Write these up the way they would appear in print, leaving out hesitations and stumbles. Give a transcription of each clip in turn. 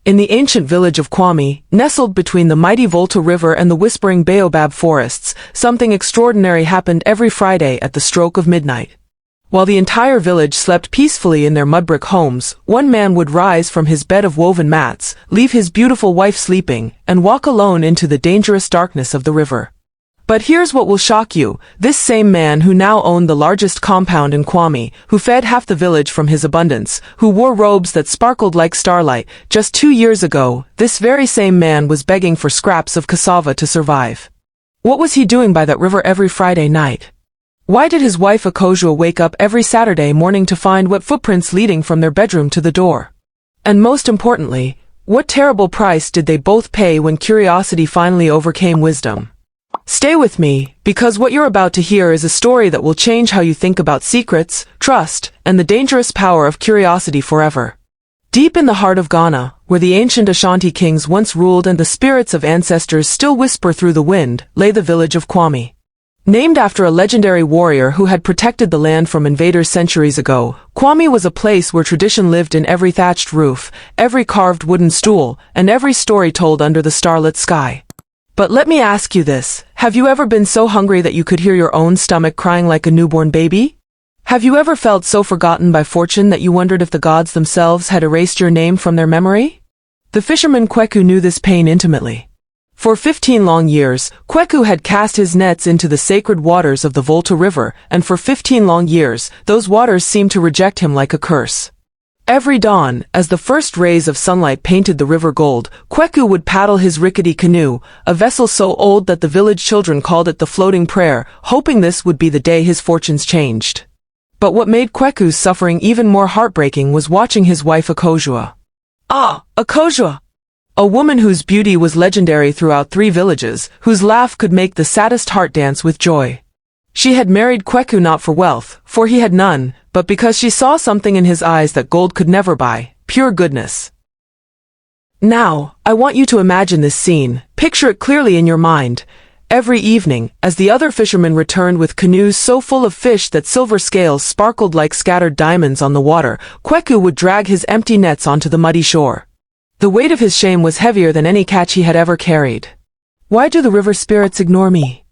In the ancient village of Kwame, nestled between the mighty Volta River and the whispering baobab forests, something extraordinary happened every Friday at the stroke of midnight. While the entire village slept peacefully in their mud-brick homes, one man would rise from his bed of woven mats, leave his beautiful wife sleeping, and walk alone into the dangerous darkness of the river. But here's what will shock you. This same man who now owned the largest compound in Kwame, who fed half the village from his abundance, who wore robes that sparkled like starlight, just 2 years ago, this very same man was begging for scraps of cassava to survive. What was he doing by that river every Friday night? Why did his wife Akosua wake up every Saturday morning to find wet footprints leading from their bedroom to the door? And most importantly, what terrible price did they both pay when curiosity finally overcame wisdom? Stay with me, because what you're about to hear is a story that will change how you think about secrets, trust, and the dangerous power of curiosity forever. Deep in the heart of Ghana, where the ancient Ashanti kings once ruled and the spirits of ancestors still whisper through the wind, lay the village of Kwame. Named after a legendary warrior who had protected the land from invaders centuries ago, Kwame was a place where tradition lived in every thatched roof, every carved wooden stool, and every story told under the starlit sky. But let me ask you this, have you ever been so hungry that you could hear your own stomach crying like a newborn baby? Have you ever felt so forgotten by fortune that you wondered if the gods themselves had erased your name from their memory? The fisherman Kweku knew this pain intimately. For 15 long years, Kweku had cast his nets into the sacred waters of the Volta River, and for 15 long years, those waters seemed to reject him like a curse. Every dawn, as the first rays of sunlight painted the river gold, Kweku would paddle his rickety canoe, a vessel so old that the village children called it the floating prayer, hoping this would be the day his fortunes changed. But what made Kweku's suffering even more heartbreaking was watching his wife Akosua. Ah, Akosua! A woman whose beauty was legendary throughout 3 villages, whose laugh could make the saddest heart dance with joy. She had married Kweku not for wealth, for he had none, but because she saw something in his eyes that gold could never buy, pure goodness. Now, I want you to imagine this scene, picture it clearly in your mind. Every evening, as the other fishermen returned with canoes so full of fish that silver scales sparkled like scattered diamonds on the water, Kweku would drag his empty nets onto the muddy shore. The weight of his shame was heavier than any catch he had ever carried. Why do the river spirits ignore me?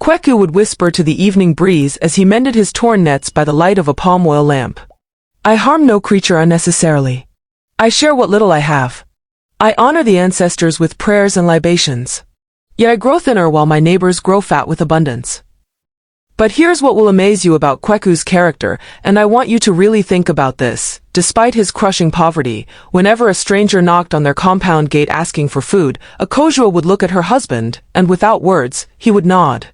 Kweku would whisper to the evening breeze as he mended his torn nets by the light of a palm oil lamp. I harm no creature unnecessarily. I share what little I have. I honor the ancestors with prayers and libations. Yet I grow thinner while my neighbors grow fat with abundance. But here's what will amaze you about Kweku's character, and I want you to really think about this. Despite his crushing poverty, whenever a stranger knocked on their compound gate asking for food, Akosua would look at her husband, and without words, he would nod.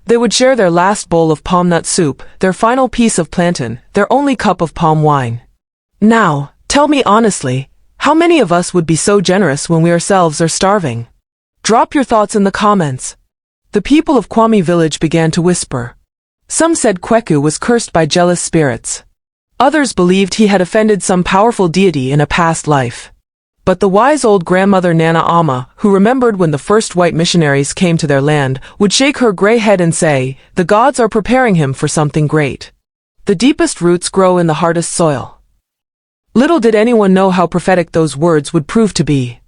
They would share their last bowl of palm nut soup, their final piece of plantain, their only cup of palm wine. Now, tell me honestly, how many of us would be so generous when we ourselves are starving? Drop your thoughts in the comments. The people of Kwame village began to whisper. Some said Kweku was cursed by jealous spirits. Others believed he had offended some powerful deity in a past life. But the wise old grandmother Nana Amma, who remembered when the first white missionaries came to their land, would shake her gray head and say, the gods are preparing him for something great. The deepest roots grow in the hardest soil. Little did anyone know how prophetic those words would prove to be.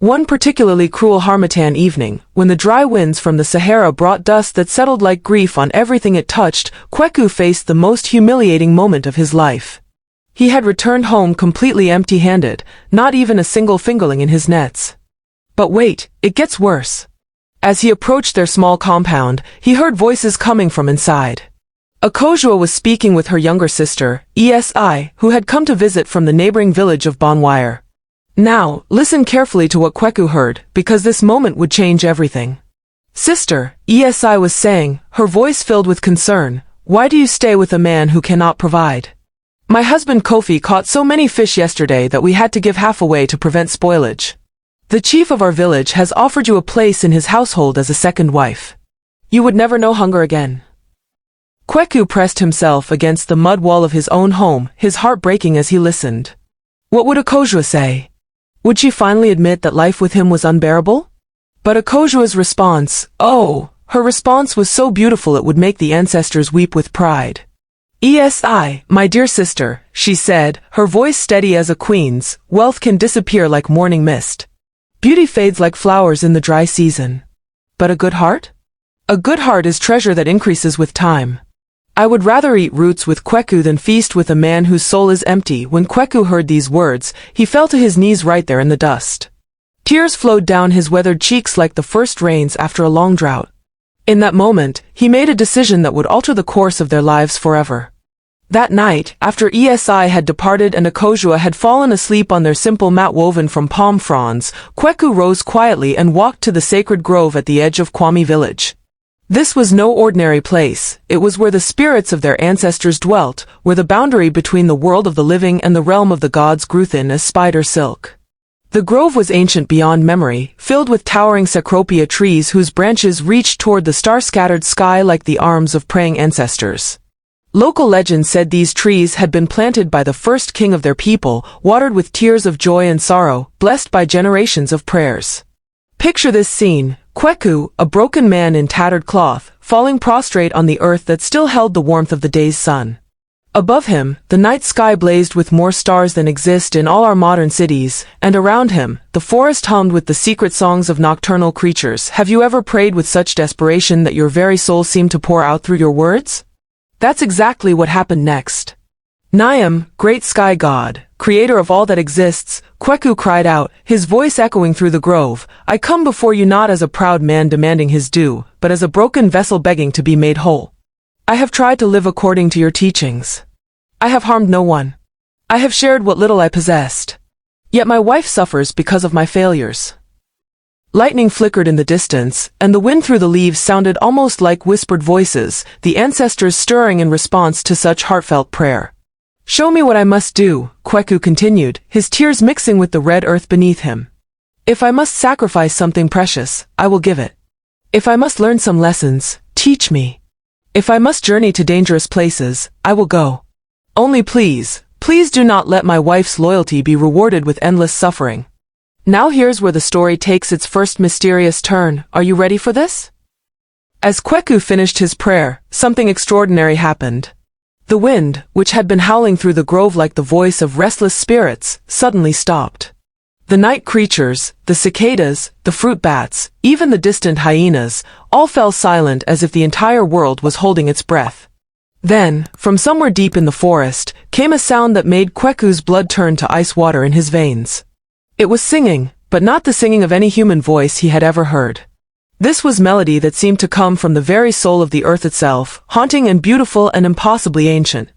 One particularly cruel harmattan evening, when the dry winds from the Sahara brought dust that settled like grief on everything it touched, Kweku faced the most humiliating moment of his life. He had returned home completely empty-handed, not even a single fingerling in his nets. But wait, it gets worse. As he approached their small compound, he heard voices coming from inside. Akosua was speaking with her younger sister, Esi, who had come to visit from the neighboring village of Bonwire. Now, listen carefully to what Kweku heard, because this moment would change everything. Sister, Esi was saying, her voice filled with concern, why do you stay with a man who cannot provide? My husband Kofi caught so many fish yesterday that we had to give half away to prevent spoilage. The chief of our village has offered you a place in his household as a second wife. You would never know hunger again. Kweku pressed himself against the mud wall of his own home, his heart breaking as he listened. What would Akosua say? Would she finally admit that life with him was unbearable? But Akosua's response, her response was so beautiful it would make the ancestors weep with pride. "Esi, my dear sister," she said, her voice steady as a queen's, "wealth can disappear like morning mist. Beauty fades like flowers in the dry season. But a good heart? A good heart is treasure that increases with time. I would rather eat roots with Kweku than feast with a man whose soul is empty." When Kweku heard these words, he fell to his knees right there in the dust. Tears flowed down his weathered cheeks like the first rains after a long drought. In that moment, he made a decision that would alter the course of their lives forever. That night, after Esi had departed and Akosua had fallen asleep on their simple mat woven from palm fronds, Kweku rose quietly and walked to the sacred grove at the edge of Kwame village. This was no ordinary place. It was where the spirits of their ancestors dwelt, where the boundary between the world of the living and the realm of the gods grew thin as spider silk. The grove was ancient beyond memory, filled with towering cecropia trees whose branches reached toward the star-scattered sky like the arms of praying ancestors. Local legend said these trees had been planted by the first king of their people, watered with tears of joy and sorrow, blessed by generations of prayers. Picture this scene: Kweku, a broken man in tattered cloth, falling prostrate on the earth that still held the warmth of the day's sun. Above him, the night sky blazed with more stars than exist in all our modern cities, and around him, the forest hummed with the secret songs of nocturnal creatures. Have you ever prayed with such desperation that your very soul seemed to pour out through your words? That's exactly what happened next. "Niam, great sky god, creator of all that exists," Kweku cried out, his voice echoing through the grove, "I come before you not as a proud man demanding his due, but as a broken vessel begging to be made whole. I have tried to live according to your teachings. I have harmed no one. I have shared what little I possessed. Yet my wife suffers because of my failures." Lightning flickered in the distance, and the wind through the leaves sounded almost like whispered voices, the ancestors stirring in response to such heartfelt prayer. "Show me what I must do," Kweku continued, his tears mixing with the red earth beneath him. "If I must sacrifice something precious, I will give it. If I must learn some lessons, teach me. If I must journey to dangerous places, I will go. Only please, please do not let my wife's loyalty be rewarded with endless suffering." Now here's where the story takes its first mysterious turn. Are you ready for this? As Kweku finished his prayer, something extraordinary happened. The wind, which had been howling through the grove like the voice of restless spirits, suddenly stopped. The night creatures, the cicadas, the fruit bats, even the distant hyenas, all fell silent as if the entire world was holding its breath. Then, from somewhere deep in the forest, came a sound that made Kweku's blood turn to ice water in his veins. It was singing, but not the singing of any human voice he had ever heard. This was melody that seemed to come from the very soul of the earth itself, haunting and beautiful and impossibly ancient.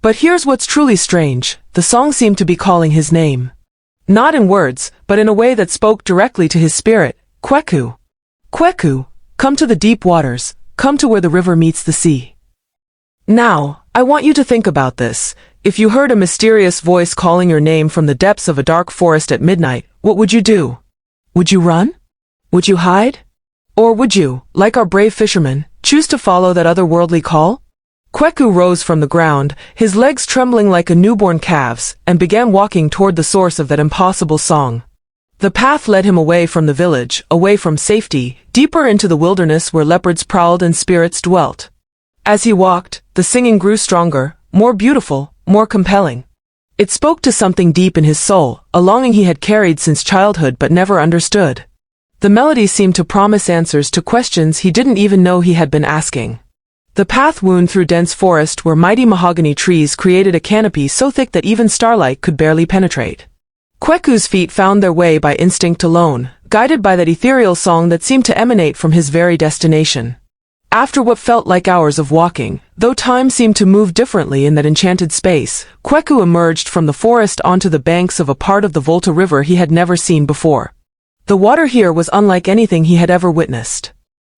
But here's what's truly strange: the song seemed to be calling his name. Not in words, but in a way that spoke directly to his spirit. "Kweku! Kweku! Come to the deep waters, come to where the river meets the sea." Now, I want you to think about this. If you heard a mysterious voice calling your name from the depths of a dark forest at midnight, what would you do? Would you run? Would you hide? Or would you, like our brave fisherman, choose to follow that otherworldly call? Kweku rose from the ground, his legs trembling like a newborn calf's, and began walking toward the source of that impossible song. The path led him away from the village, away from safety, deeper into the wilderness where leopards prowled and spirits dwelt. As he walked, the singing grew stronger, more beautiful, more compelling. It spoke to something deep in his soul, a longing he had carried since childhood but never understood. The melody seemed to promise answers to questions he didn't even know he had been asking. The path wound through dense forest where mighty mahogany trees created a canopy so thick that even starlight could barely penetrate. Kweku's feet found their way by instinct alone, guided by that ethereal song that seemed to emanate from his very destination. After what felt like hours of walking, though time seemed to move differently in that enchanted space, Kweku emerged from the forest onto the banks of a part of the Volta River he had never seen before. The water here was unlike anything he had ever witnessed.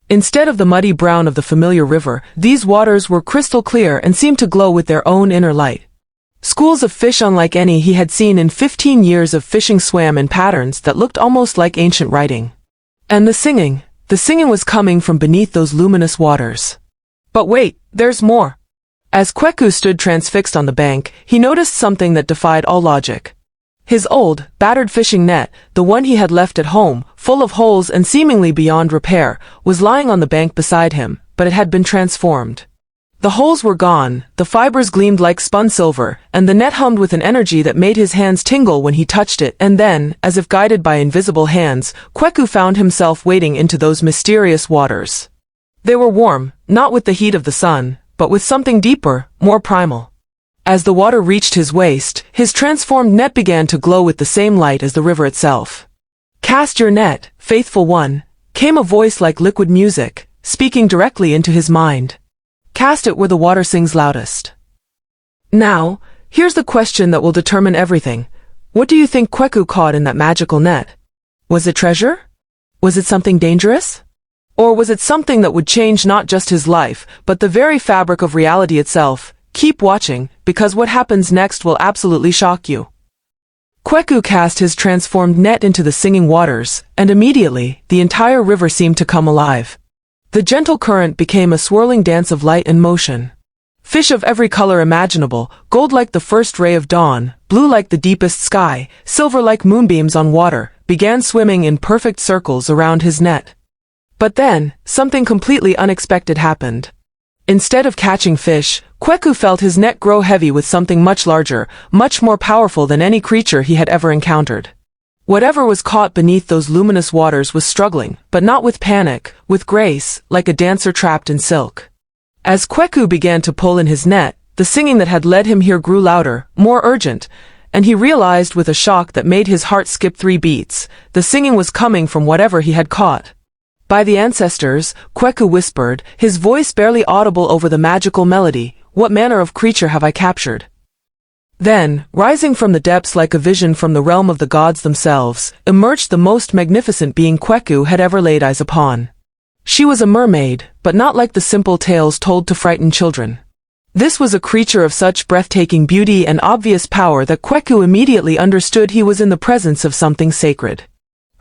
Instead of the muddy brown of the familiar river, these waters were crystal clear and seemed to glow with their own inner light. Schools of fish unlike any he had seen in 15 years of fishing swam in patterns that looked almost like ancient writing. And the singing was coming from beneath those luminous waters. But wait, there's more. As Kweku stood transfixed on the bank, he noticed something that defied all logic. His old, battered fishing net, the one he had left at home, full of holes and seemingly beyond repair, was lying on the bank beside him, but it had been transformed. The holes were gone, the fibers gleamed like spun silver, and the net hummed with an energy that made his hands tingle when he touched it, and then, as if guided by invisible hands, Kweku found himself wading into those mysterious waters. They were warm, not with the heat of the sun, but with something deeper, more primal. As the water reached his waist, his transformed net began to glow with the same light as the river itself. "Cast your net, faithful one," came a voice like liquid music, speaking directly into his mind. "Cast it where the water sings loudest." Now, here's the question that will determine everything. What do you think Kweku caught in that magical net? Was it treasure? Was it something dangerous? Or was it something that would change not just his life, but the very fabric of reality itself? Keep watching, because what happens next will absolutely shock you. Kweku cast his transformed net into the singing waters, and immediately, the entire river seemed to come alive. The gentle current became a swirling dance of light and motion. Fish of every color imaginable, gold like the first ray of dawn, blue like the deepest sky, silver like moonbeams on water, began swimming in perfect circles around his net. But then, something completely unexpected happened. Instead of catching fish, Kweku felt his net grow heavy with something much larger, much more powerful than any creature he had ever encountered. Whatever was caught beneath those luminous waters was struggling, but not with panic, with grace, like a dancer trapped in silk. As Kweku began to pull in his net, the singing that had led him here grew louder, more urgent, and he realized with a shock that made his heart skip 3 beats, the singing was coming from whatever he had caught. "By the ancestors," Kweku whispered, his voice barely audible over the magical melody, "what manner of creature have I captured?" Then, rising from the depths like a vision from the realm of the gods themselves, emerged the most magnificent being Kweku had ever laid eyes upon. She was a mermaid, but not like the simple tales told to frighten children. This was a creature of such breathtaking beauty and obvious power that Kweku immediately understood he was in the presence of something sacred.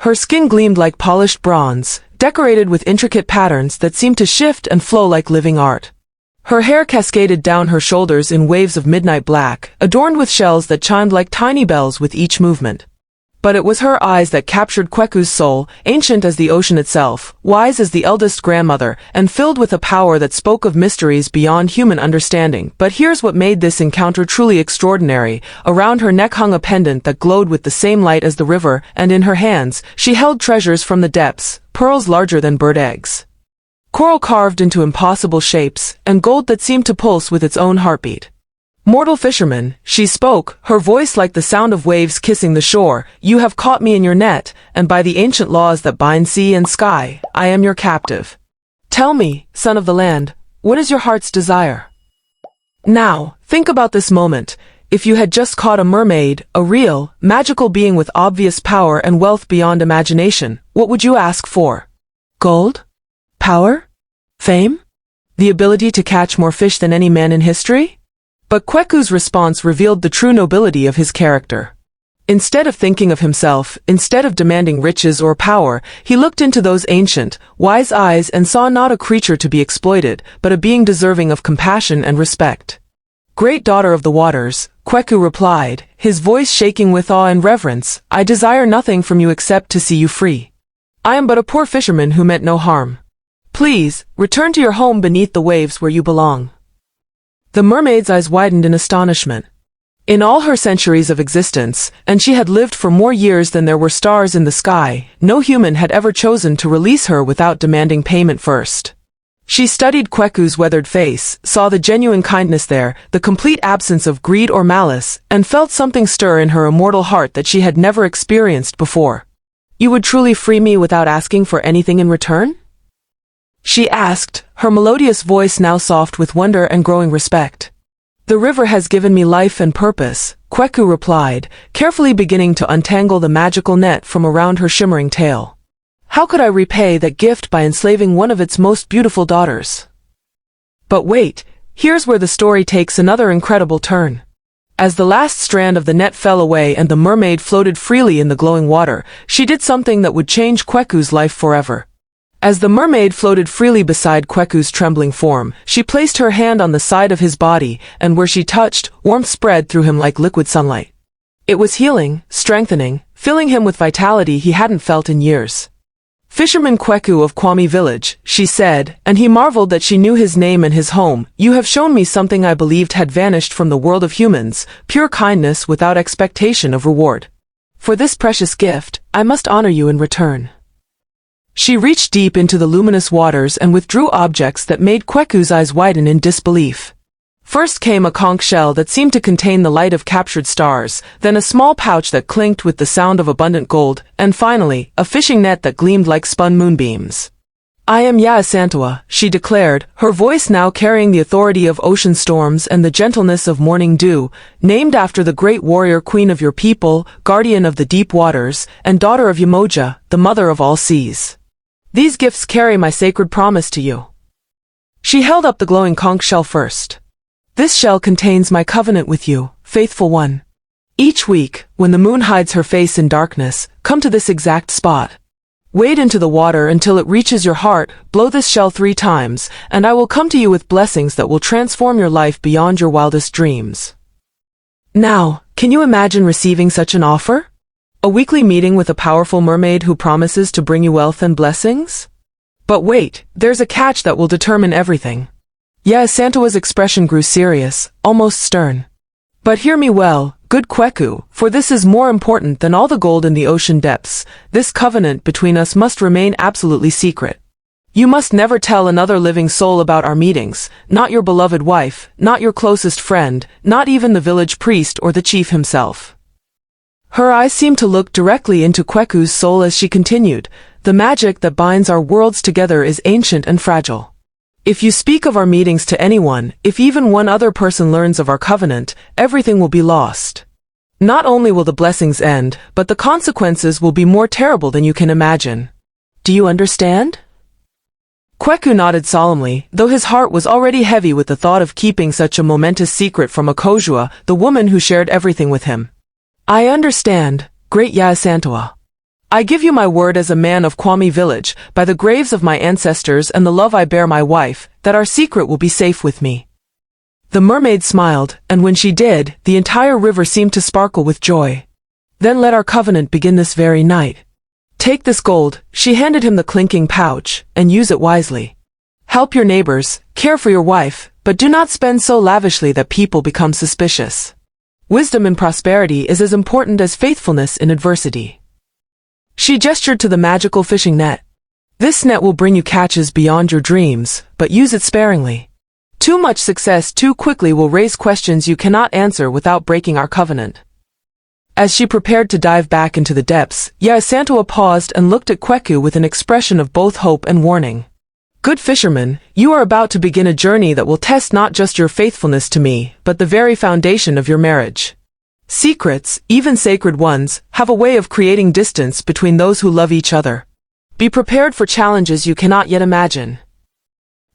Her skin gleamed like polished bronze, decorated with intricate patterns that seemed to shift and flow like living art. Her hair cascaded down her shoulders in waves of midnight black, adorned with shells that chimed like tiny bells with each movement. But it was her eyes that captured Kweku's soul, ancient as the ocean itself, wise as the eldest grandmother, and filled with a power that spoke of mysteries beyond human understanding. But here's what made this encounter truly extraordinary. Around her neck hung a pendant that glowed with the same light as the river, and in her hands, she held treasures from the depths, pearls larger than bird eggs, coral carved into impossible shapes, and gold that seemed to pulse with its own heartbeat. "Mortal fisherman," she spoke, her voice like the sound of waves kissing the shore, "you have caught me in your net, and by the ancient laws that bind sea and sky, I am your captive. Tell me, son of the land, what is your heart's desire?" Now, think about this moment. If you had just caught a mermaid, a real, magical being with obvious power and wealth beyond imagination, what would you ask for? Gold? Power? Fame? The ability to catch more fish than any man in history? But Kweku's response revealed the true nobility of his character. Instead of thinking of himself, instead of demanding riches or power, he looked into those ancient, wise eyes and saw not a creature to be exploited, but a being deserving of compassion and respect. "Great daughter of the waters," Kweku replied, his voice shaking with awe and reverence, "I desire nothing from you except to see you free. I am but a poor fisherman who meant no harm. Please, return to your home beneath the waves where you belong." The mermaid's eyes widened in astonishment. In all her centuries of existence, and she had lived for more years than there were stars in the sky, no human had ever chosen to release her without demanding payment first. She studied Kweku's weathered face, saw the genuine kindness there, the complete absence of greed or malice, and felt something stir in her immortal heart that she had never experienced before. "You would truly free me without asking for anything in return?" she asked, her melodious voice now soft with wonder and growing respect. "The river has given me life and purpose," Kweku replied, carefully beginning to untangle the magical net from around her shimmering tail. "How could I repay that gift by enslaving one of its most beautiful daughters?" But wait, here's where the story takes another incredible turn. As the last strand of the net fell away and the mermaid floated freely in the glowing water, she did something that would change Kweku's life forever. As the mermaid floated freely beside Kweku's trembling form, she placed her hand on the side of his body, and where she touched, warmth spread through him like liquid sunlight. It was healing, strengthening, filling him with vitality he hadn't felt in years. Fisherman Kweku of Kwame village, she said, and he marveled that she knew his name and his home. You have shown me something I believed had vanished from the world of humans, pure kindness without expectation of reward. For this precious gift, I must honor you in return. She reached deep into the luminous waters and withdrew objects that made Kweku's eyes widen in disbelief. First came a conch shell that seemed to contain the light of captured stars, then a small pouch that clinked with the sound of abundant gold, and finally, a fishing net that gleamed like spun moonbeams. I am Yasantua, she declared, her voice now carrying the authority of ocean storms and the gentleness of morning dew, named after the great warrior queen of your people, guardian of the deep waters, and daughter of Yamoja, the mother of all seas. These gifts carry my sacred promise to you. She held up the glowing conch shell first. This shell contains my covenant with you, faithful one. Each week, when the moon hides her face in darkness, come to this exact spot. Wade into the water until it reaches your heart, blow this shell 3 times, and I will come to you with blessings that will transform your life beyond your wildest dreams. Now, can you imagine receiving such an offer? A weekly meeting with a powerful mermaid who promises to bring you wealth and blessings? But wait, there's a catch that will determine everything. Yasantua's expression grew serious, almost stern. But hear me well, good Kweku, for this is more important than all the gold in the ocean depths. This covenant between us must remain absolutely secret. You must never tell another living soul about our meetings, not your beloved wife, not your closest friend, not even the village priest or the chief himself. Her eyes seemed to look directly into Kweku's soul as she continued, the magic that binds our worlds together is ancient and fragile. If you speak of our meetings to anyone, if even one other person learns of our covenant, everything will be lost. Not only will the blessings end, but the consequences will be more terrible than you can imagine. Do you understand? Kweku nodded solemnly, though his heart was already heavy with the thought of keeping such a momentous secret from Akosua, the woman who shared everything with him. I understand, great Yasantua. I give you my word as a man of Kwame village, by the graves of my ancestors and the love I bear my wife, that our secret will be safe with me. The mermaid smiled, and when she did, the entire river seemed to sparkle with joy. Then let our covenant begin this very night. Take this gold, she handed him the clinking pouch, and use it wisely. Help your neighbors, care for your wife, but do not spend so lavishly that people become suspicious. Wisdom in prosperity is as important as faithfulness in adversity. She gestured to the magical fishing net. This net will bring you catches beyond your dreams, but use it sparingly. Too much success too quickly will raise questions you cannot answer without breaking our covenant. As she prepared to dive back into the depths, Yasantua paused and looked at Kweku with an expression of both hope and warning. Good fisherman, you are about to begin a journey that will test not just your faithfulness to me, but the very foundation of your marriage. Secrets, even sacred ones, have a way of creating distance between those who love each other. Be prepared for challenges you cannot yet imagine.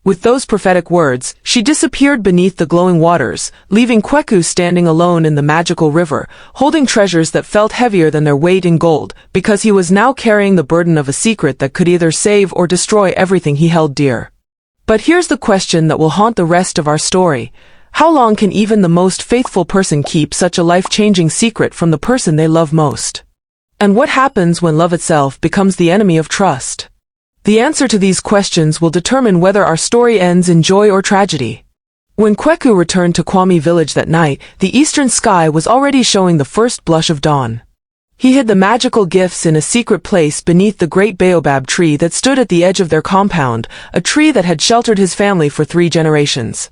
With those prophetic words, she disappeared beneath the glowing waters, leaving Kweku standing alone in the magical river, holding treasures that felt heavier than their weight in gold, because he was now carrying the burden of a secret that could either save or destroy everything he held dear. But here's the question that will haunt the rest of our story. How long can even the most faithful person keep such a life-changing secret from the person they love most? And what happens when love itself becomes the enemy of trust? The answer to these questions will determine whether our story ends in joy or tragedy. When Kweku returned to Kwame village that night, the eastern sky was already showing the first blush of dawn. He hid the magical gifts in a secret place beneath the great baobab tree that stood at the edge of their compound, a tree that had sheltered his family for 3 generations.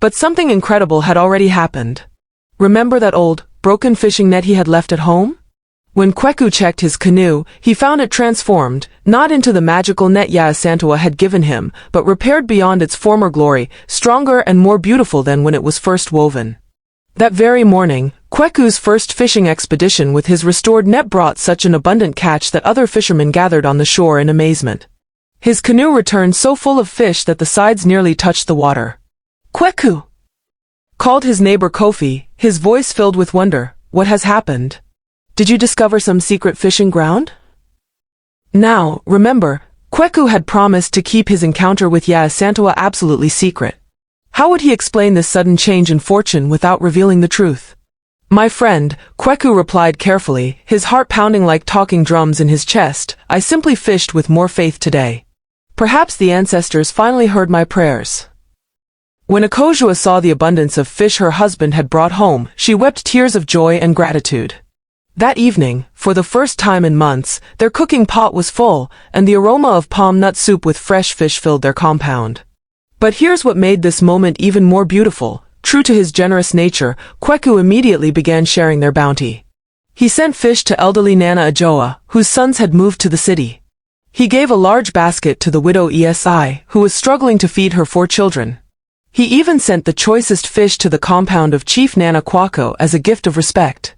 But something incredible had already happened. Remember that old, broken fishing net he had left at home? When Kweku checked his canoe, he found it transformed, not into the magical net Yasantua had given him, but repaired beyond its former glory, stronger and more beautiful than when it was first woven. That very morning, Kweku's first fishing expedition with his restored net brought such an abundant catch that other fishermen gathered on the shore in amazement. His canoe returned so full of fish that the sides nearly touched the water. Kweku! Called his neighbor Kofi, his voice filled with wonder. What has happened? Did you discover some secret fishing ground? Now, remember, Kweku had promised to keep his encounter with Yasantua absolutely secret. How would he explain this sudden change in fortune without revealing the truth? My friend, Kweku replied carefully, his heart pounding like talking drums in his chest, I simply fished with more faith today. Perhaps the ancestors finally heard my prayers. When Akosua saw the abundance of fish her husband had brought home, she wept tears of joy and gratitude. That evening, for the first time in months, their cooking pot was full, and the aroma of palm nut soup with fresh fish filled their compound. But here's what made this moment even more beautiful. True to his generous nature, Kweku immediately began sharing their bounty. He sent fish to elderly Nana Ajoa, whose sons had moved to the city. He gave a large basket to the widow Esi, who was struggling to feed her 4 children. He even sent the choicest fish to the compound of Chief Nana Kweku as a gift of respect.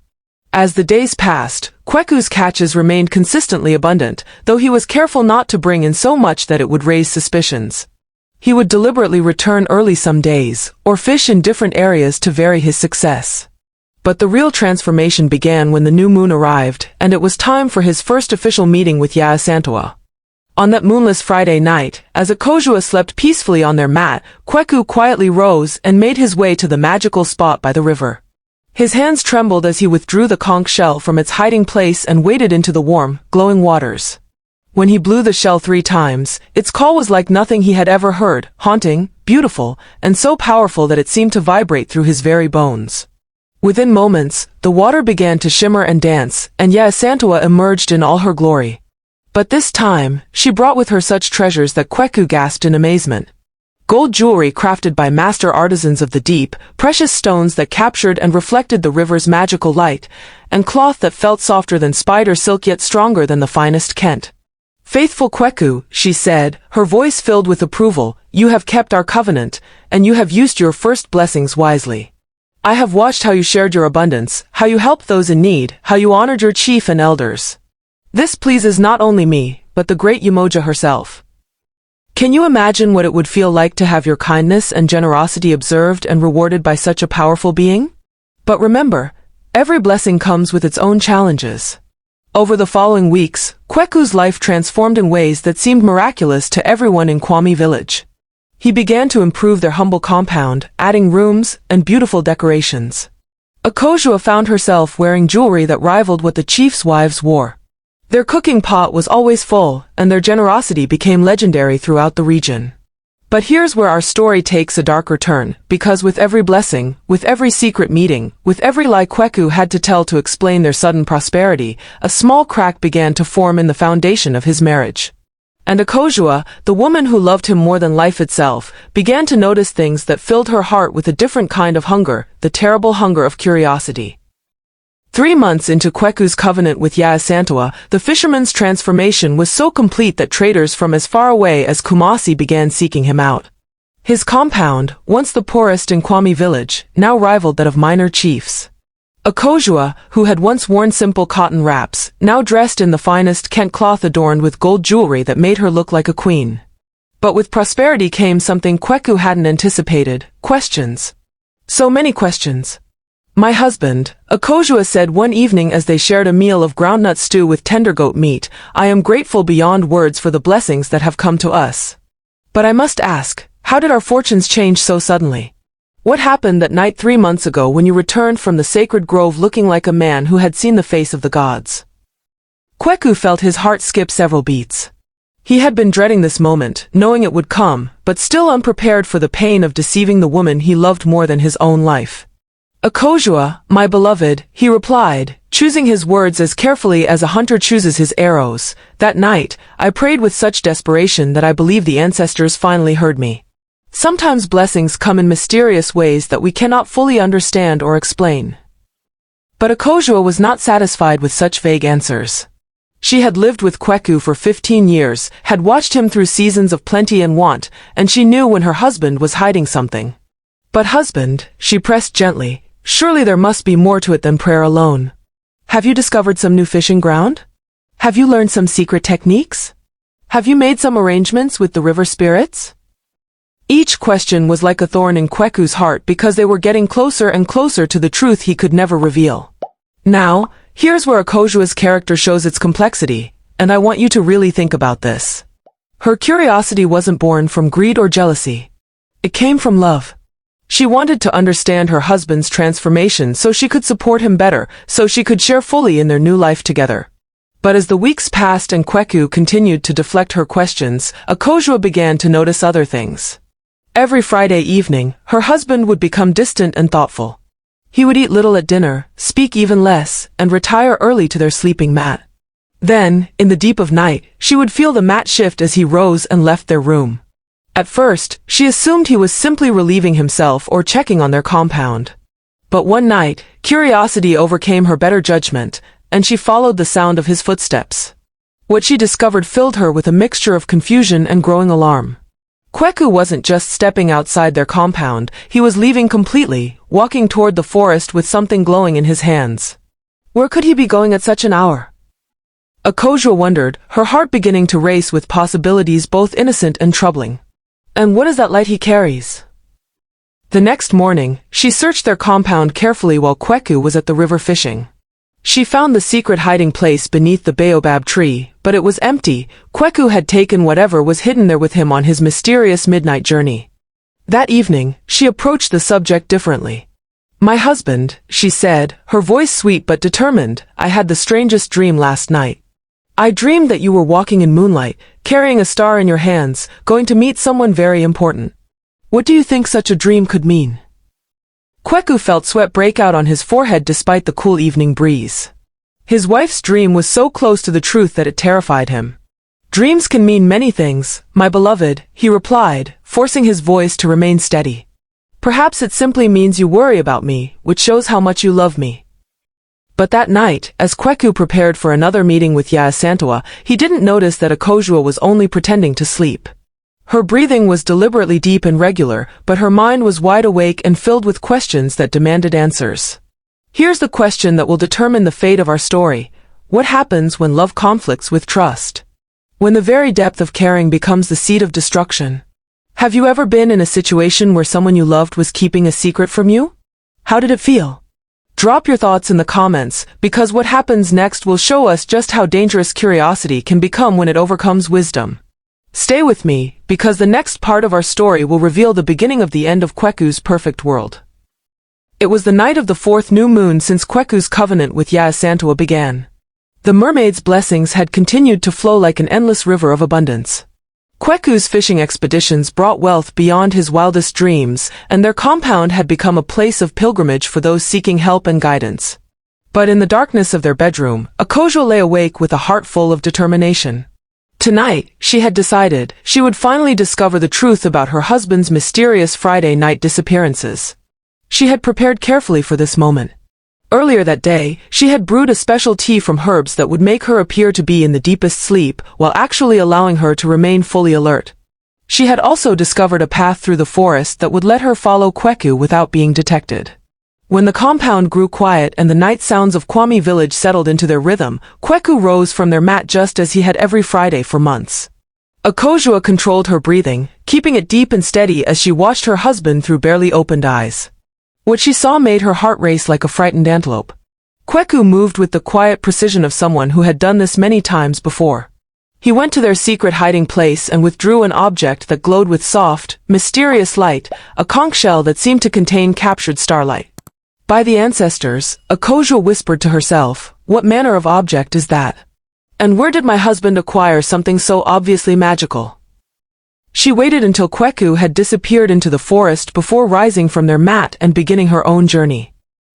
As the days passed, Kweku's catches remained consistently abundant, though he was careful not to bring in so much that it would raise suspicions. He would deliberately return early some days, or fish in different areas to vary his success. But the real transformation began when the new moon arrived, and it was time for his first official meeting with Yasantua. On that moonless Friday night, as Akosua slept peacefully on their mat, Kweku quietly rose and made his way to the magical spot by the river. His hands trembled as he withdrew the conch shell from its hiding place and waded into the warm, glowing waters. When he blew the shell 3 times, its call was like nothing he had ever heard, haunting, beautiful, and so powerful that it seemed to vibrate through his very bones. Within moments, the water began to shimmer and dance, and Yasantua emerged in all her glory. But this time, she brought with her such treasures that Kweku gasped in amazement. Gold jewelry crafted by master artisans of the deep, precious stones that captured and reflected the river's magical light, and cloth that felt softer than spider silk yet stronger than the finest Kent. Faithful Kweku, she said, her voice filled with approval, you have kept our covenant, and you have used your first blessings wisely. I have watched how you shared your abundance, how you helped those in need, how you honored your chief and elders. This pleases not only me, but the great Umoja herself. Can you imagine what it would feel like to have your kindness and generosity observed and rewarded by such a powerful being? But remember, every blessing comes with its own challenges. Over the following weeks, Kweku's life transformed in ways that seemed miraculous to everyone in Kwame village. He began to improve their humble compound, adding rooms and beautiful decorations. Akosua found herself wearing jewelry that rivaled what the chief's wives wore. Their cooking pot was always full, and their generosity became legendary throughout the region. But here's where our story takes a darker turn, because with every blessing, with every secret meeting, with every lie Kweku had to tell to explain their sudden prosperity, a small crack began to form in the foundation of his marriage. And Akosua, the woman who loved him more than life itself, began to notice things that filled her heart with a different kind of hunger, the terrible hunger of curiosity. 3 months into Kweku's covenant with Yasantua, the fisherman's transformation was so complete that traders from as far away as Kumasi began seeking him out. His compound, once the poorest in Kwame village, now rivaled that of minor chiefs. Akosua, who had once worn simple cotton wraps, now dressed in the finest Kent cloth adorned with gold jewelry that made her look like a queen. But with prosperity came something Kweku hadn't anticipated: questions. So many questions. My husband, Akosua said one evening as they shared a meal of groundnut stew with tender goat meat, I am grateful beyond words for the blessings that have come to us. But I must ask, how did our fortunes change so suddenly? What happened that night 3 months ago when you returned from the sacred grove looking like a man who had seen the face of the gods? Kweku felt his heart skip several beats. He had been dreading this moment, knowing it would come, but still unprepared for the pain of deceiving the woman he loved more than his own life. Akosua, my beloved, he replied, choosing his words as carefully as a hunter chooses his arrows. That night, I prayed with such desperation that I believe the ancestors finally heard me. Sometimes blessings come in mysterious ways that we cannot fully understand or explain. But Akosua was not satisfied with such vague answers. She had lived with Kweku for 15 years, had watched him through seasons of plenty and want, and she knew when her husband was hiding something. But husband, she pressed gently, surely there must be more to it than prayer alone. Have you discovered some new fishing ground? Have you learned some secret techniques? Have you made some arrangements with the river spirits? Each question was like a thorn in Kweku's heart because they were getting closer and closer to the truth he could never reveal. Now, here's where Akosua's character shows its complexity, and I want you to really think about this. Her curiosity wasn't born from greed or jealousy. It came from love. She wanted to understand her husband's transformation so she could support him better, so she could share fully in their new life together. But as the weeks passed and Kweku continued to deflect her questions, Akosua began to notice other things. Every Friday evening, her husband would become distant and thoughtful. He would eat little at dinner, speak even less, and retire early to their sleeping mat. Then, in the deep of night, she would feel the mat shift as he rose and left their room. At first, she assumed he was simply relieving himself or checking on their compound. But one night, curiosity overcame her better judgment, and she followed the sound of his footsteps. What she discovered filled her with a mixture of confusion and growing alarm. Kweku wasn't just stepping outside their compound, he was leaving completely, walking toward the forest with something glowing in his hands. Where could he be going at such an hour? Akosua wondered, her heart beginning to race with possibilities both innocent and troubling. And what is that light he carries? The next morning, she searched their compound carefully while Kweku was at the river fishing. She found the secret hiding place beneath the baobab tree, but it was empty. Kweku had taken whatever was hidden there with him on his mysterious midnight journey. That evening, she approached the subject differently. "My husband," she said, her voice sweet but determined, "I had the strangest dream last night. I dreamed that you were walking in moonlight, carrying a star in your hands, going to meet someone very important. What do you think such a dream could mean?" Kweku felt sweat break out on his forehead despite the cool evening breeze. His wife's dream was so close to the truth that it terrified him. "Dreams can mean many things, my beloved," he replied, forcing his voice to remain steady. "Perhaps it simply means you worry about me, which shows how much you love me." But that night, as Kweku prepared for another meeting with Yasantua, he didn't notice that Akosua was only pretending to sleep. Her breathing was deliberately deep and regular, but her mind was wide awake and filled with questions that demanded answers. Here's the question that will determine the fate of our story. What happens when love conflicts with trust? When the very depth of caring becomes the seed of destruction? Have you ever been in a situation where someone you loved was keeping a secret from you? How did it feel? Drop your thoughts in the comments, because what happens next will show us just how dangerous curiosity can become when it overcomes wisdom. Stay with me, because the next part of our story will reveal the beginning of the end of Kweku's perfect world. It was the night of the fourth new moon since Kweku's covenant with Yasantua began. The mermaid's blessings had continued to flow like an endless river of abundance. Kweku's fishing expeditions brought wealth beyond his wildest dreams, and their compound had become a place of pilgrimage for those seeking help and guidance. But in the darkness of their bedroom, Akosua lay awake with a heart full of determination. Tonight, she had decided, she would finally discover the truth about her husband's mysterious Friday night disappearances. She had prepared carefully for this moment. Earlier that day, she had brewed a special tea from herbs that would make her appear to be in the deepest sleep, while actually allowing her to remain fully alert. She had also discovered a path through the forest that would let her follow Kweku without being detected. When the compound grew quiet and the night sounds of Kwame village settled into their rhythm, Kweku rose from their mat just as he had every Friday for months. Akosua controlled her breathing, keeping it deep and steady as she watched her husband through barely opened eyes. What she saw made her heart race like a frightened antelope. Kweku moved with the quiet precision of someone who had done this many times before. He went to their secret hiding place and withdrew an object that glowed with soft, mysterious light, a conch shell that seemed to contain captured starlight. "By the ancestors," Akosua whispered to herself, "what manner of object is that? And where did my husband acquire something so obviously magical?" She waited until Kweku had disappeared into the forest before rising from their mat and beginning her own journey.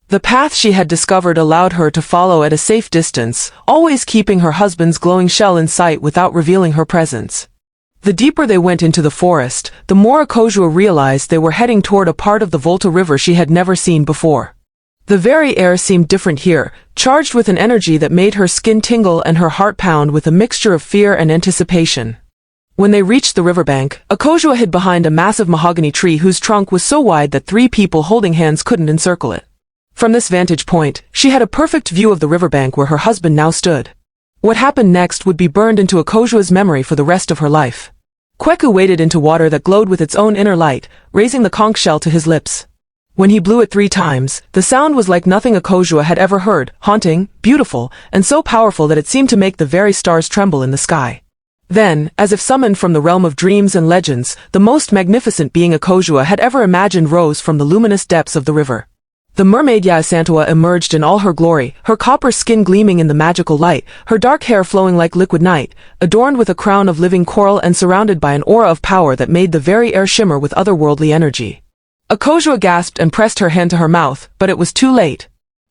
The path she had discovered allowed her to follow at a safe distance, always keeping her husband's glowing shell in sight without revealing her presence. The deeper they went into the forest, the more Akosua realized they were heading toward a part of the Volta River she had never seen before. The very air seemed different here, charged with an energy that made her skin tingle and her heart pound with a mixture of fear and anticipation. When they reached the riverbank, Akosua hid behind a massive mahogany tree whose trunk was so wide that 3 people holding hands couldn't encircle it. From this vantage point, she had a perfect view of the riverbank where her husband now stood. What happened next would be burned into Akosua's memory for the rest of her life. Kweku waded into water that glowed with its own inner light, raising the conch shell to his lips. When he blew it 3 times, the sound was like nothing Akosua had ever heard, haunting, beautiful, and so powerful that it seemed to make the very stars tremble in the sky. Then, as if summoned from the realm of dreams and legends, the most magnificent being Akosua had ever imagined rose from the luminous depths of the river. The mermaid Yasantua emerged in all her glory, her copper skin gleaming in the magical light, her dark hair flowing like liquid night, adorned with a crown of living coral and surrounded by an aura of power that made the very air shimmer with otherworldly energy. Akosua gasped and pressed her hand to her mouth, but it was too late.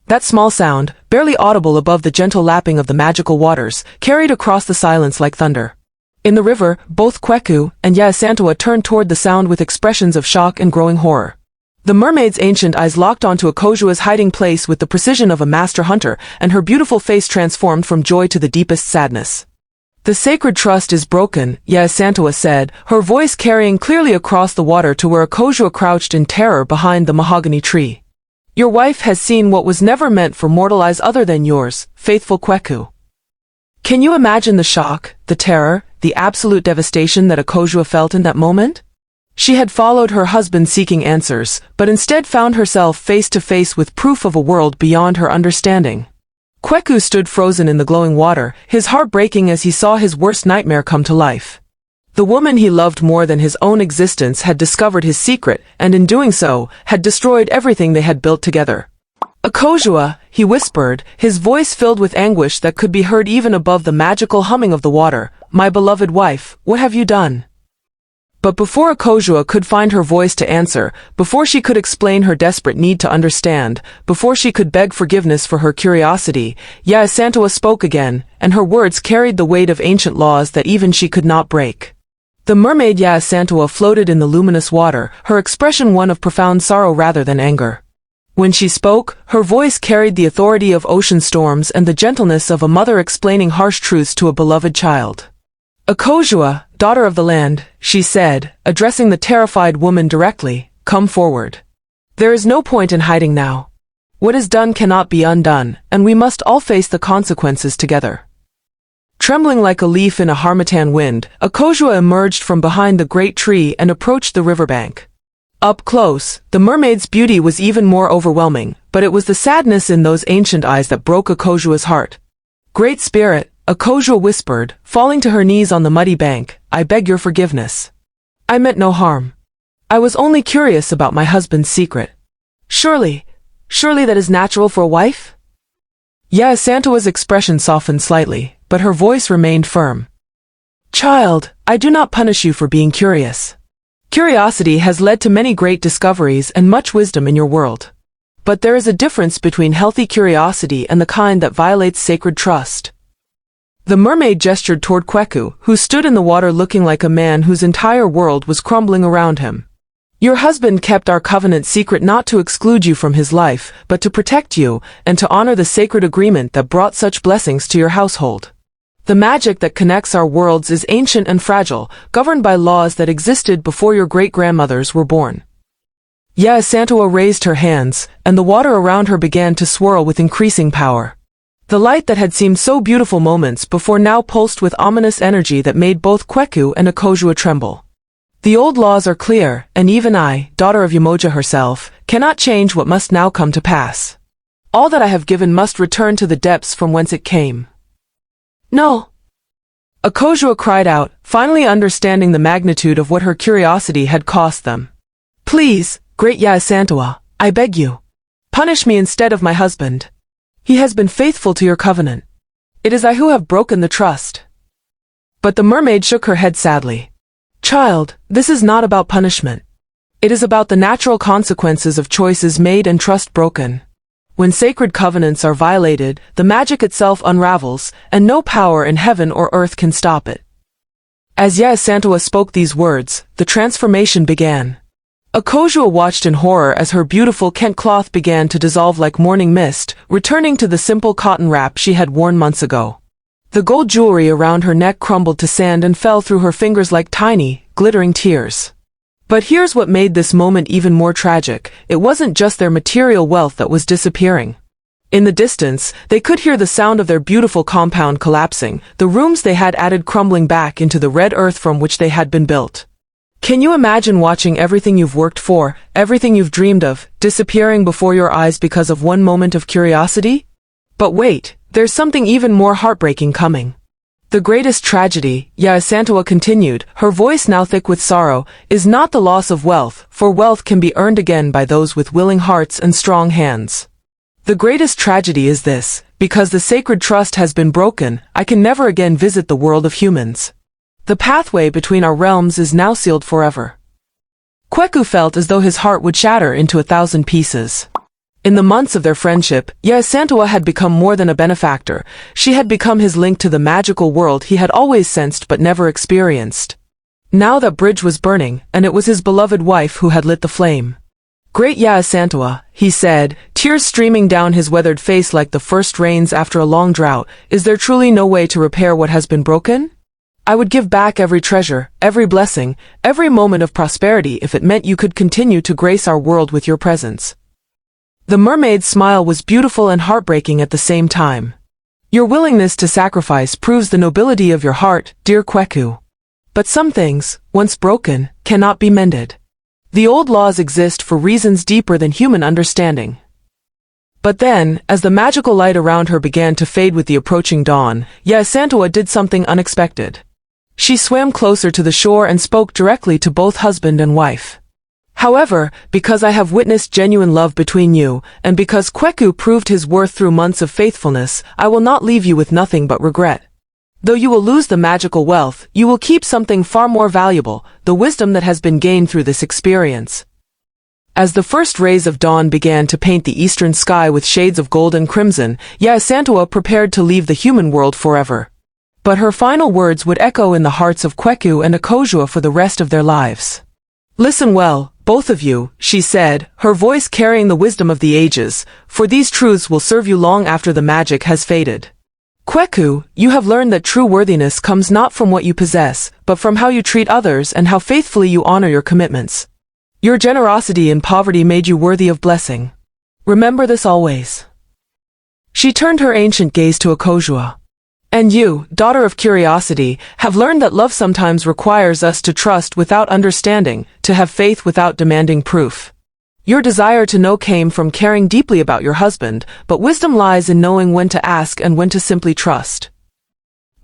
That small sound, barely audible above the gentle lapping of the magical waters, carried across the silence like thunder. In the river, both Kweku and Yasantua turned toward the sound with expressions of shock and growing horror. The mermaid's ancient eyes locked onto Akosua's hiding place with the precision of a master hunter, and her beautiful face transformed from joy to the deepest sadness. "The sacred trust is broken," Yasantua said, her voice carrying clearly across the water to where Akosua crouched in terror behind the mahogany tree. "Your wife has seen what was never meant for mortal eyes other than yours, faithful Kweku." Can you imagine the shock, the terror, the absolute devastation that Akosua felt in that moment? She had followed her husband seeking answers, but instead found herself face to face with proof of a world beyond her understanding. Kweku stood frozen in the glowing water, his heart breaking as he saw his worst nightmare come to life. The woman he loved more than his own existence had discovered his secret, and in doing so, had destroyed everything they had built together. "Akosua," he whispered, his voice filled with anguish that could be heard even above the magical humming of the water, "My beloved wife, what have you done?" But before Akosua could find her voice to answer, before she could explain her desperate need to understand, before she could beg forgiveness for her curiosity, Yasantua spoke again, and her words carried the weight of ancient laws that even she could not break. The mermaid Yasantua floated in the luminous water, her expression one of profound sorrow rather than anger. When she spoke, her voice carried the authority of ocean storms and the gentleness of a mother explaining harsh truths to a beloved child. "Akosua, daughter of the land," she said, addressing the terrified woman directly, "come forward. There is no point in hiding now. What is done cannot be undone, and we must all face the consequences together." Trembling like a leaf in a harmattan wind, Akosua emerged from behind the great tree and approached the riverbank. Up close, the mermaid's beauty was even more overwhelming, but it was the sadness in those ancient eyes that broke Akosua's heart. "Great Spirit," Akosua whispered, falling to her knees on the muddy bank, "I beg your forgiveness. I meant no harm. I was only curious about my husband's secret. Surely that is natural for a wife?" Yasantua's expression softened slightly, but her voice remained firm. "Child, I do not punish you for being curious. Curiosity has led to many great discoveries and much wisdom in your world. But there is a difference between healthy curiosity and the kind that violates sacred trust." The mermaid gestured toward Kweku, who stood in the water looking like a man whose entire world was crumbling around him. "Your husband kept our covenant secret not to exclude you from his life, but to protect you, and to honor the sacred agreement that brought such blessings to your household. The magic that connects our worlds is ancient and fragile, governed by laws that existed before your great-grandmothers were born." Yasantua raised her hands, and the water around her began to swirl with increasing power. The light that had seemed so beautiful moments before now pulsed with ominous energy that made both Kweku and Akosua tremble. "The old laws are clear, and even I, daughter of Umoja herself, cannot change what must now come to pass. All that I have given must return to the depths from whence it came." "No!" Akosua cried out, finally understanding the magnitude of what her curiosity had cost them. "Please, great Yasantua, I beg you. Punish me instead of my husband. He has been faithful to your covenant. It is I who have broken the trust." But the mermaid shook her head sadly. "Child, this is not about punishment. It is about the natural consequences of choices made and trust broken. When sacred covenants are violated, the magic itself unravels, and no power in heaven or earth can stop it." As Yasantua spoke these words, the transformation began. Akosua watched in horror as her beautiful Kent cloth began to dissolve like morning mist, returning to the simple cotton wrap she had worn months ago. The gold jewelry around her neck crumbled to sand and fell through her fingers like tiny, glittering tears. But here's what made this moment even more tragic. It wasn't just their material wealth that was disappearing. In the distance, they could hear the sound of their beautiful compound collapsing, the rooms they had added crumbling back into the red earth from which they had been built. Can you imagine watching everything you've worked for, everything you've dreamed of, disappearing before your eyes because of one moment of curiosity? But wait, there's something even more heartbreaking coming. The greatest tragedy, Yasantua continued, her voice now thick with sorrow, is not the loss of wealth, for wealth can be earned again by those with willing hearts and strong hands. The greatest tragedy is this: because the sacred trust has been broken, I can never again visit the world of humans. The pathway between our realms is now sealed forever. Kweku felt as though his heart would shatter into 1,000 pieces. In the months of their friendship, Yasantua had become more than a benefactor. She had become his link to the magical world he had always sensed but never experienced. Now that bridge was burning, and it was his beloved wife who had lit the flame. "Great Yasantua," he said, tears streaming down his weathered face like the first rains after a long drought, "is there truly no way to repair what has been broken? I would give back every treasure, every blessing, every moment of prosperity if it meant you could continue to grace our world with your presence." The mermaid's smile was beautiful and heartbreaking at the same time. "Your willingness to sacrifice proves the nobility of your heart, dear Kweku. But some things, once broken, cannot be mended. The old laws exist for reasons deeper than human understanding." But then, as the magical light around her began to fade with the approaching dawn, Yasantua did something unexpected. She swam closer to the shore and spoke directly to both husband and wife. "However, because I have witnessed genuine love between you, and because Kweku proved his worth through months of faithfulness, I will not leave you with nothing but regret. Though you will lose the magical wealth, you will keep something far more valuable, the wisdom that has been gained through this experience." As the first rays of dawn began to paint the eastern sky with shades of gold and crimson, Yasantua prepared to leave the human world forever. But her final words would echo in the hearts of Kweku and Akosua for the rest of their lives. "Listen well, both of you," she said, her voice carrying the wisdom of the ages, "for these truths will serve you long after the magic has faded. Kweku, you have learned that true worthiness comes not from what you possess, but from how you treat others and how faithfully you honor your commitments. Your generosity in poverty made you worthy of blessing. Remember this always." She turned her ancient gaze to Akosua. "And you, daughter of curiosity, have learned that love sometimes requires us to trust without understanding, to have faith without demanding proof. Your desire to know came from caring deeply about your husband, but wisdom lies in knowing when to ask and when to simply trust."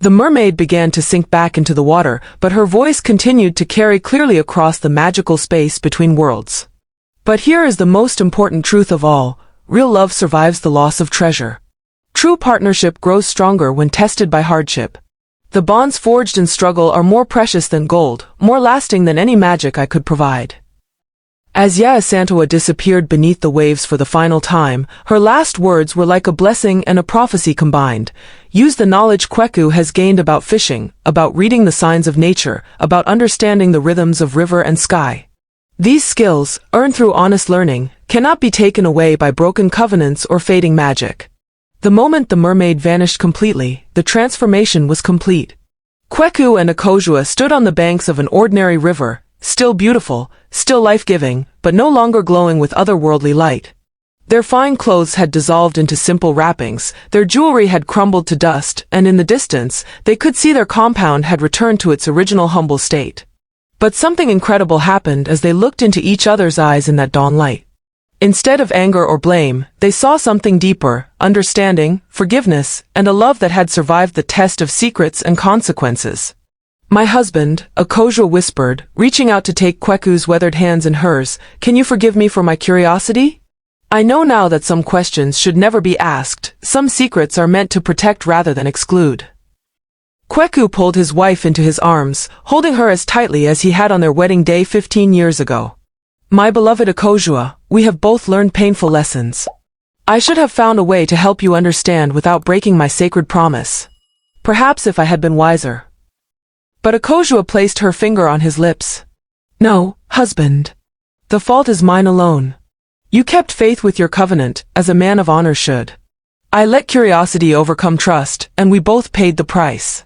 The mermaid began to sink back into the water, but her voice continued to carry clearly across the magical space between worlds. "But here is the most important truth of all: real love survives the loss of treasure. True partnership grows stronger when tested by hardship. The bonds forged in struggle are more precious than gold, more lasting than any magic I could provide." As Yasantua disappeared beneath the waves for the final time, her last words were like a blessing and a prophecy combined. "Use the knowledge Kweku has gained about fishing, about reading the signs of nature, about understanding the rhythms of river and sky. These skills, earned through honest learning, cannot be taken away by broken covenants or fading magic." The moment the mermaid vanished completely, the transformation was complete. Kweku and Akosua stood on the banks of an ordinary river, still beautiful, still life-giving, but no longer glowing with otherworldly light. Their fine clothes had dissolved into simple wrappings, their jewelry had crumbled to dust, and in the distance, they could see their compound had returned to its original humble state. But something incredible happened as they looked into each other's eyes in that dawn light. Instead of anger or blame, they saw something deeper: understanding, forgiveness, and a love that had survived the test of secrets and consequences. "My husband," Akosua whispered, reaching out to take Kweku's weathered hands in hers, "can you forgive me for my curiosity? I know now that some questions should never be asked, some secrets are meant to protect rather than exclude." Kweku pulled his wife into his arms, holding her as tightly as he had on their wedding day 15 years ago. "My beloved Akosua, we have both learned painful lessons. I should have found a way to help you understand without breaking my sacred promise. Perhaps if I had been wiser." But Akosua placed her finger on his lips. "No, husband. The fault is mine alone. You kept faith with your covenant, as a man of honor should. I let curiosity overcome trust, and we both paid the price."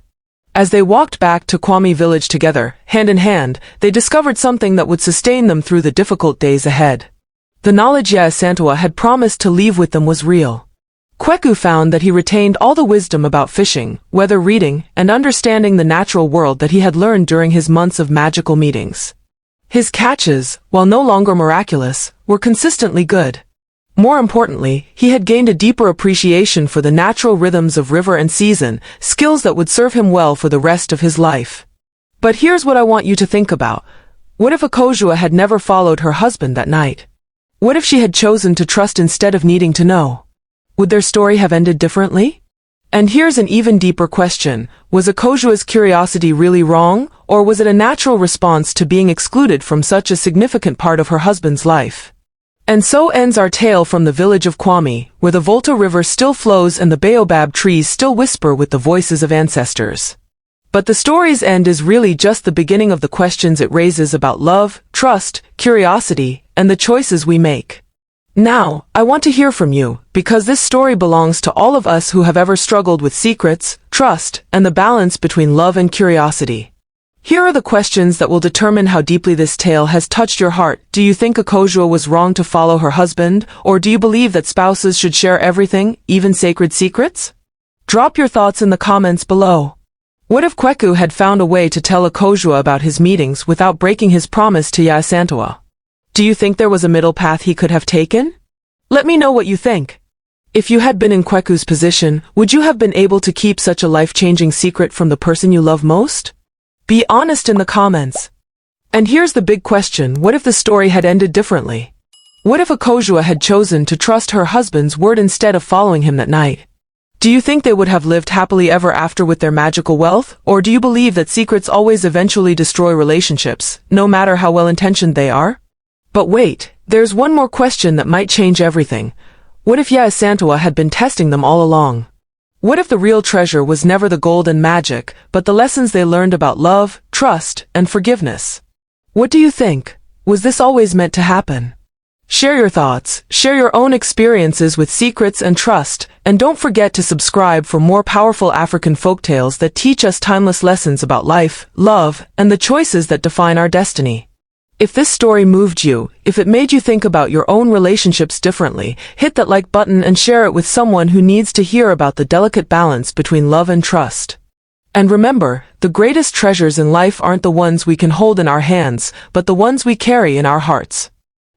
As they walked back to Kwame village together, hand in hand, they discovered something that would sustain them through the difficult days ahead. The knowledge Yasantua had promised to leave with them was real. Kweku found that he retained all the wisdom about fishing, weather reading, and understanding the natural world that he had learned during his months of magical meetings. His catches, while no longer miraculous, were consistently good. More importantly, he had gained a deeper appreciation for the natural rhythms of river and season, skills that would serve him well for the rest of his life. But here's what I want you to think about. What if Akosua had never followed her husband that night? What if she had chosen to trust instead of needing to know? Would their story have ended differently? And here's an even deeper question. Was Akosua's curiosity really wrong, or was it a natural response to being excluded from such a significant part of her husband's life? And so ends our tale from the village of Kwame, where the Volta River still flows and the baobab trees still whisper with the voices of ancestors. But the story's end is really just the beginning of the questions it raises about love, trust, curiosity, and the choices we make. Now, I want to hear from you, because this story belongs to all of us who have ever struggled with secrets, trust, and the balance between love and curiosity. Here are the questions that will determine how deeply this tale has touched your heart. Do you think Akosua was wrong to follow her husband, or do you believe that spouses should share everything, even sacred secrets? Drop your thoughts in the comments below. What if Kweku had found a way to tell Akosua about his meetings without breaking his promise to Yasantua? Do you think there was a middle path he could have taken? Let me know what you think. If you had been in Kweku's position, would you have been able to keep such a life-changing secret from the person you love most? Be honest in the comments. And here's the big question, what if the story had ended differently? What if Akosua had chosen to trust her husband's word instead of following him that night? Do you think they would have lived happily ever after with their magical wealth, or do you believe that secrets always eventually destroy relationships, no matter how well-intentioned they are? But wait, there's one more question that might change everything. What if Yasantua had been testing them all along? What if the real treasure was never the gold and magic, but the lessons they learned about love, trust, and forgiveness? What do you think? Was this always meant to happen? Share your thoughts, share your own experiences with secrets and trust, and don't forget to subscribe for more powerful African folktales that teach us timeless lessons about life, love, and the choices that define our destiny. If this story moved you, if it made you think about your own relationships differently, hit that like button and share it with someone who needs to hear about the delicate balance between love and trust. And remember, the greatest treasures in life aren't the ones we can hold in our hands, but the ones we carry in our hearts.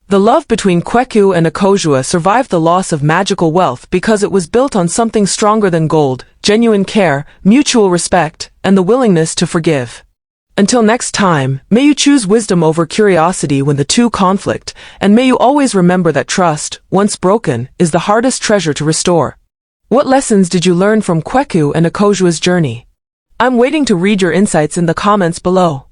The love between Kweku and Akosua survived the loss of magical wealth because it was built on something stronger than gold, genuine care, mutual respect, and the willingness to forgive. Until next time, may you choose wisdom over curiosity when the two conflict, and may you always remember that trust, once broken, is the hardest treasure to restore. What lessons did you learn from Kweku and Akosua's journey? I'm waiting to read your insights in the comments below.